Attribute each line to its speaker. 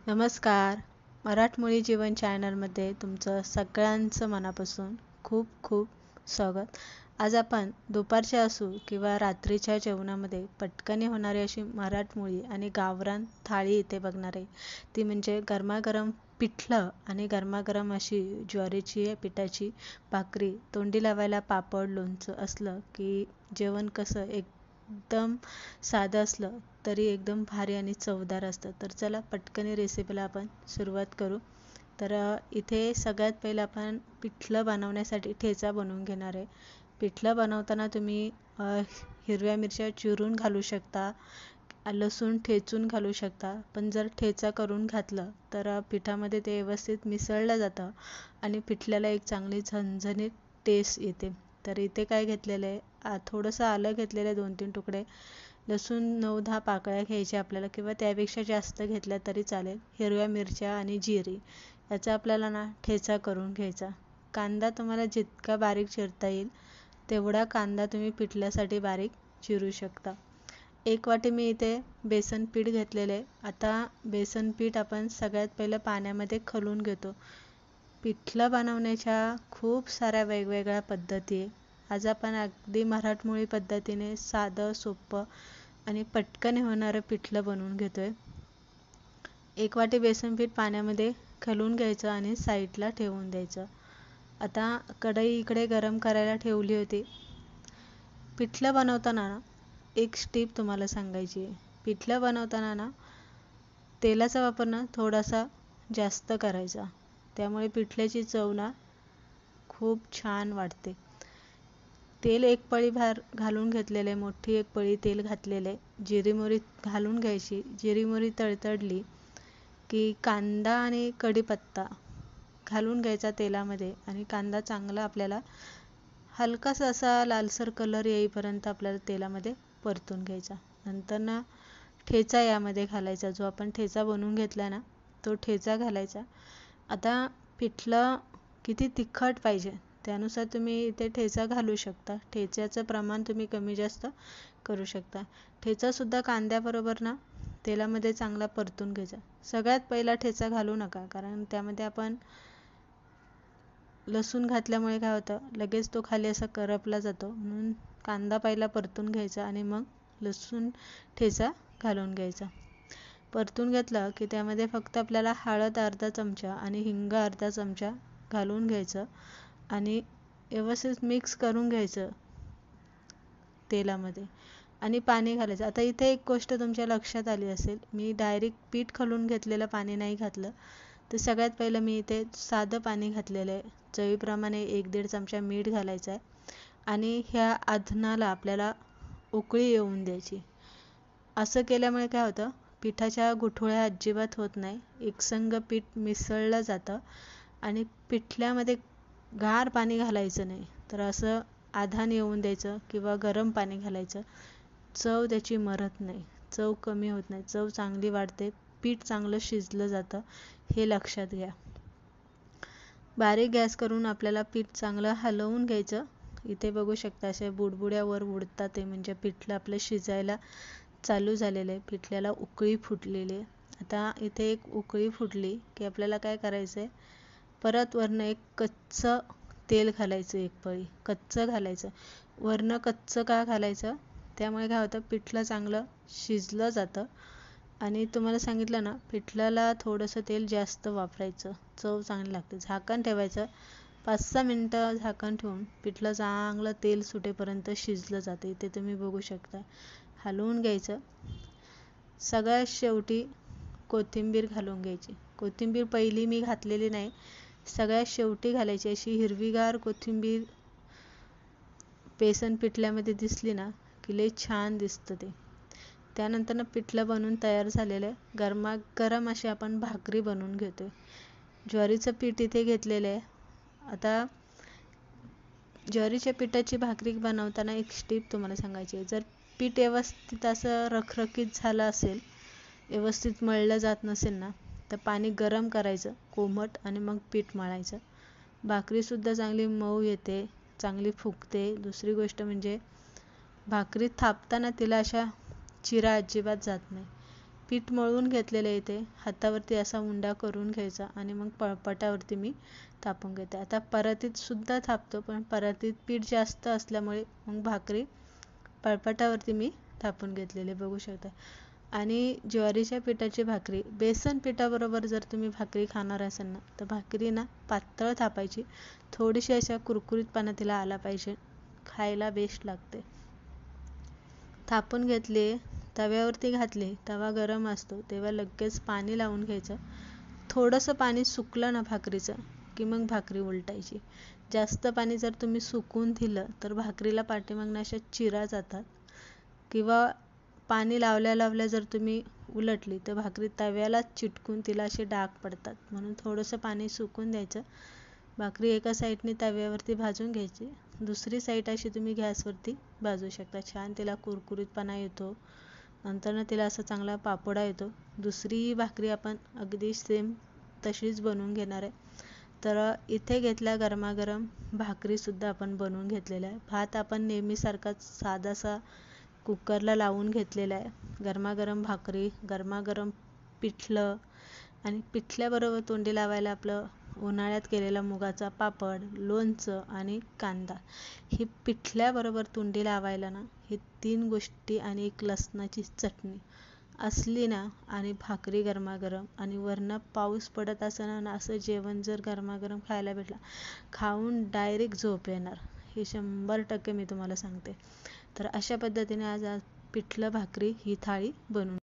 Speaker 1: नमस्कार. मराठमोळी जीवन चॅनलमध्ये तुमचं सगळ्यांचं मनापासून खूप खूप स्वागत. आज आपण दुपारच्या असो किंवा रात्रीच्या जेवणामध्ये पटकन होणारी अशी मराठमोळी आणि गावरान थाळी इथे बघणार आहे. ती म्हणजे गरमागरम पिठलं आणि गरमागरम अशी ज्वारीची पिठाची भाकरी, तोंडी लावायला पापड लोणचं असलं की जेवण कसं एकदम साधं असलं तरी एकदम भारी आणि चवदार असतं. तर चला पटकन रेसिपीला आपण सुरुवात करू. तर इथे सगळ्यात पहिलं आपण पिठलं बनवण्यासाठी ठेचा बनवून घेणार आहे. पिठलं बनवताना तुम्ही हिरव्या मिरच्या चिरून घालू शकता, लसूण ठेचून घालू शकता. पण जर ठेचा करून घातलं तर पिठामध्ये ते व्यवस्थित मिसळलं जातं आणि पिठल्याला एक चांगली झणझणीत टेस्ट येते. तर इथे काय घेतलेलं आहे, थोडंसं आलं घेतलेलं आहे, 2-3 तुकडे, लसूण 9-10 पाकळ्या घ्यायच्या आपल्याला किंवा त्यापेक्षा जास्त घेतल्या तरी चालेल. हिरव्या मिरच्या आणि जिरी याचा आपल्याला ना ठेचा करून घ्यायचा. कांदा तुम्हाला जितका बारीक चिरता येईल तेवढा कांदा तुम्ही पिठल्यासाठी बारीक चिरू शकता. 1 वाटी मी इथे बेसन पीठ घेतलेले आहे. आता बेसन पीठ आपण सगळ्यात पहिलं पाण्यामध्ये खलून घेतो. पिठलं बनवण्याच्या खूप साऱ्या वेगवेगळ्या पद्धती आहे. आज आपण अगदी मराठमोळी पद्धतीने साधं सोपं आणि पटकन होणारं पिठलं बनवून घेतोय. 1 वाटी बेसन पीठ पाण्यामध्ये घालून घ्यायचं आणि साईडला ठेवून द्यायचं. आता कढई इकडे गरम करायला ठेवली होती. पिठलं बनवताना ना एक स्टेप तुम्हाला सांगायची आहे. पिठलं बनवताना ना तेलाचा वापर ना थोडासा जास्त करायचा, त्यामुळे पिठल्याची चव ना खूप छान वाढते. तेल 1 पळी भार घालून घेतलेले, मोठी 1 पळी तेल घातलेले. जिरी मोहरी घालून घ्यायची. जिरी मोहरी तडतडली की कांदा आणि कढीपत्ता घालून घ्यायचा तेलामध्ये आणि कांदा चांगला आपल्याला हलकासा असा लालसर कलर येईपर्यंत आपल्याला तेलामध्ये परतून घ्यायचा. नंतर ना ठेचा यामध्ये घालायचा, जो आपण ठेचा बनवून घेतला ना तो ठेचा घालायचा. आता पिठलं किती तिखट पाहिजे त्यानुसार तुम्ही इथे ठेचा घालू शकता. ठेच्याचं प्रमाण तुम्ही कमी जास्त करू शकता. ठेचासुद्धा कांद्याबरोबर ना तेलामध्ये चांगला परतून घ्यायचा. सगळ्यात पहिला ठेचा घालू नका, कारण त्यामध्ये आपण लसूण घातल्यामुळे काय होतं, लगेच तो खाली असा करपला जातो. म्हणून कांदा पहिला परतून घ्यायचा आणि मग लसूण ठेचा घालून घ्यायचा. परतून घेतलं की त्यामध्ये फक्त आपल्याला हळद अर्धा चमचा आणि हिंग अर्धा चमचा घालून घ्यायचं आणि व्यवस्थित मिक्स करून घ्यायचं तेलामध्ये आणि पाणी घालायचं. आता इथे एक गोष्ट तुमच्या लक्षात आली असेल, मी डायरेक्ट पीठ खलून घेतलेलं पाणी नाही घातलं. तर सगळ्यात पहिलं मी इथे साधं पाणी घातलेलं आहे. चवीप्रमाणे 1-1.5 चमचा मीठ घालायचं आहे आणि ह्या आधनाला आपल्याला उकळी येऊन द्यायची. असं केल्यामुळे काय होतं, पिठाच्या गुठळ्या अजिबात होत नाही, एकसंग पीठ मिसळलं जातं आणि पिठल्यामध्ये गार पाणी घालायचं नाही. तर असं आधान येऊन द्यायचं किंवा गरम पाणी घालायचं. चव त्याची मरत नाही, चव कमी होत नाही, चव चांगली वाढते, पीठ चांगलं शिजलं जातं, हे लक्षात घ्या. बारीक गॅस करून आपल्याला पीठ चांगलं हलवून घ्यायचं. इथे बघू शकता असे बुडबुड्यावर उडतात, ते म्हणजे पिठलं आपलं शिजायला चालू झालेलं आहे. पिठल्याला उकळी फुटलेली आहे. आता इथे एक उकळी फुटली की आपल्याला काय करायचं आहे, परत वरनं एक कच्चं तेल घालायचं. 1 पळी कच्चं घालायचं. वरनं कच्चं का घालायचं, त्यामुळे काय होतं, पिठलं चांगलं शिजलं जातं. आणि तुम्हाला सांगितलं ना, पिठल्याला थोडंसं तेल जास्त वापरायचं, चव चांगली लागते. झाकण ठेवायचं. 5-6 मिनटं झाकण ठेवून पिठलं चांगलं तेल सुटेपर्यंत शिजलं जातं. इथे तुम्ही बघू शकता. हलवून घ्यायचं. सगळ्यात शेवटी कोथिंबीर घालून घ्यायची. कोथिंबीर पहिली मी घातलेली नाही, सगळ्यात शेवटी घालायची. अशी हिरवीगार कोथिंबीर बेसन पिठल्यामध्ये दिसली ना की लई छान दिसतं ते. त्यानंतर ना पिठलं बनवून तयार झालेलं आहे. गरमागरम अशी आपण भाकरी बनवून घेतोय. ज्वारीचं पीठ इथे घेतलेलं आहे. आता ज्वारीच्या पिठाची भाकरी बनवताना एक स्टेप तुम्हाला सांगायची आहे. जर पीठ व्यवस्थित असं रखरखीत झालं असेल, व्यवस्थित मळलं जात नसेल ना, तर पाणी गरम करायचं कोमट आणि मग पीठ मळायचं. भाकरीसुद्धा चांगली मऊ येते, चांगली फुगते. दुसरी गोष्ट म्हणजे भाकरी थापताना तिला अशा चिरा अजिबात जात नाही. पीठ मळून घेतलेलं आहे इथे. हातावरती असा उंडा करून घ्यायचा आणि मग पळपाटावरती मी थापून घेते. आता परातीत सुद्धा थापतो, पण परातीत पीठ जास्त असल्यामुळे मग भाकरी पळपाटावरती मी थापून घेतलेले बघू शकता. आणि ज्वारीच्या पिठाची भाकरी, बेसन पिठाबरोबर जर तुम्ही भाकरी खाणार असाल ना, तर भाकरी ना पातळ थापायची. थोडीशी अशा कुरकुरीतपणा तिला आला पाहिजे, खायला बेस्ट लागते. थापून घेतले, तव्यावरती घातले. तवा गरम असतो तेव्हा लगेच पाणी लावून घ्यायचं. थोडंसं पाणी सुकलं ना भाकरीचं, की मग भाकरी उलटायची. जास्त पाणी जर तुम्ही सुकून दिलं तर भाकरीला पाठीमागनं अशा चिरा जातात, किंवा पाणी लावल्या लावल्या जर तुम्ही उलटली तर भाकरी तव्यालाच चिटकून तिला असे डाग पडतात. म्हणून थोडंसं पाणी सुकून द्यायचं. भाकरी एका साईडने तव्यावरती भाजून घ्यायची, दुसरी साईड अशी तुम्ही गॅसवरती भाजू शकता. छान तिला कुरकुरीतपणा येतो. नंतर तिला असा चांगला पापोडा येतो. दुसरी भाकरी आपण अगदी सेम तशीच बनवून घेणार आहे. तर इथे घेतल्या गरमागरम भाकरीसुद्धा आपण बनवून घेतलेला आहे. भात आपण नेहमीसारखाच साधासा कुकरला लावून घेतलेला आहे. गरमागरम भाकरी, गरमागरम पिठलं, आणि पिठल्याबरोबर तोंडी लावायला आपलं उन्हाळ्यात केलेला मुगाचा पापड, लोणचं आणि कांदा. ही पिठल्याबरोबर तोंडी लावायला ना, हे 3 गोष्टी आणि एक लसणाची चटणी असली ना, आणि भाकरी गरमागरम, आणि वरनं पाऊस पडत असताना ना असं जेवण जर गरमागरम खायला भेटला, खाऊन डायरेक्ट झोप येणार, हे 100% मी तुम्हाला सांगते. तर अशा पद्धतीने आज पिठलं भाकरी ही थाळी बनवून